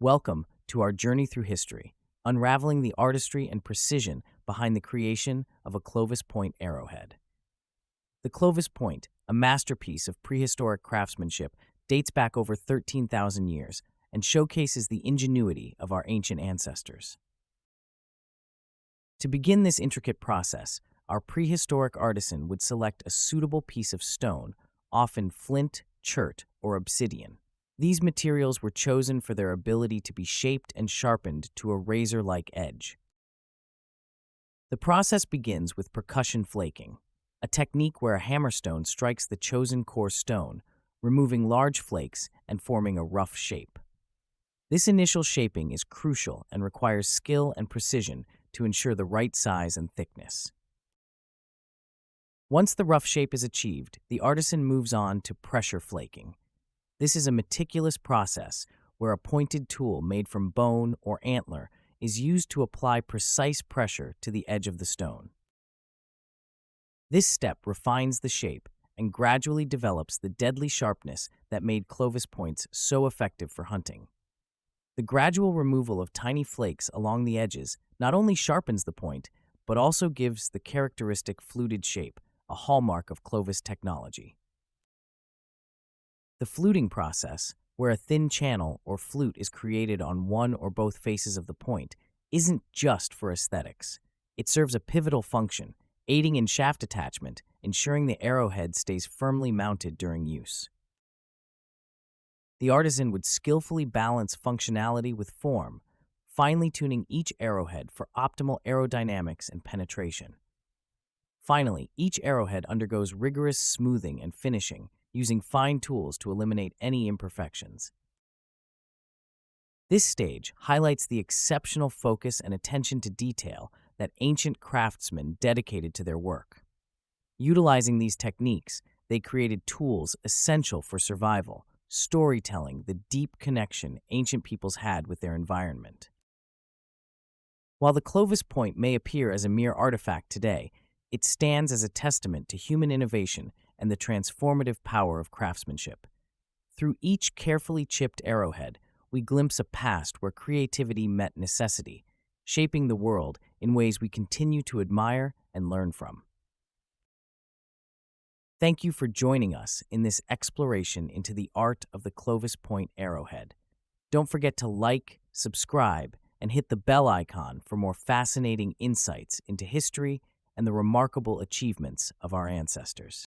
Welcome to our journey through history, unraveling the artistry and precision behind the creation of a Clovis point arrowhead. The Clovis point, a masterpiece of prehistoric craftsmanship, dates back over 13,000 years and showcases the ingenuity of our ancient ancestors. To begin this intricate process, our prehistoric artisan would select a suitable piece of stone, often flint, chert, or obsidian. These materials were chosen for their ability to be shaped and sharpened to a razor-like edge. The process begins with percussion flaking, a technique where a hammerstone strikes the chosen core stone, removing large flakes and forming a rough shape. This initial shaping is crucial and requires skill and precision to ensure the right size and thickness. Once the rough shape is achieved, the artisan moves on to pressure flaking. This is a meticulous process where a pointed tool made from bone or antler is used to apply precise pressure to the edge of the stone. This step refines the shape and gradually develops the deadly sharpness that made Clovis points so effective for hunting. The gradual removal of tiny flakes along the edges not only sharpens the point, but also gives the characteristic fluted shape, a hallmark of Clovis technology. The fluting process, where a thin channel or flute is created on one or both faces of the point, isn't just for aesthetics. It serves a pivotal function, aiding in shaft attachment, ensuring the arrowhead stays firmly mounted during use. The artisan would skillfully balance functionality with form, finely tuning each arrowhead for optimal aerodynamics and penetration. Finally, each arrowhead undergoes rigorous smoothing and finishing, using fine tools to eliminate any imperfections. This stage highlights the exceptional focus and attention to detail that ancient craftsmen dedicated to their work. Utilizing these techniques, they created tools essential for survival, storytelling the deep connection ancient peoples had with their environment. While the Clovis point may appear as a mere artifact today, it stands as a testament to human innovation and the transformative power of craftsmanship. Through each carefully chipped arrowhead, we glimpse a past where creativity met necessity, shaping the world in ways we continue to admire and learn from. Thank you for joining us in this exploration into the art of the Clovis point arrowhead. Don't forget to like, subscribe, and hit the bell icon for more fascinating insights into history and the remarkable achievements of our ancestors.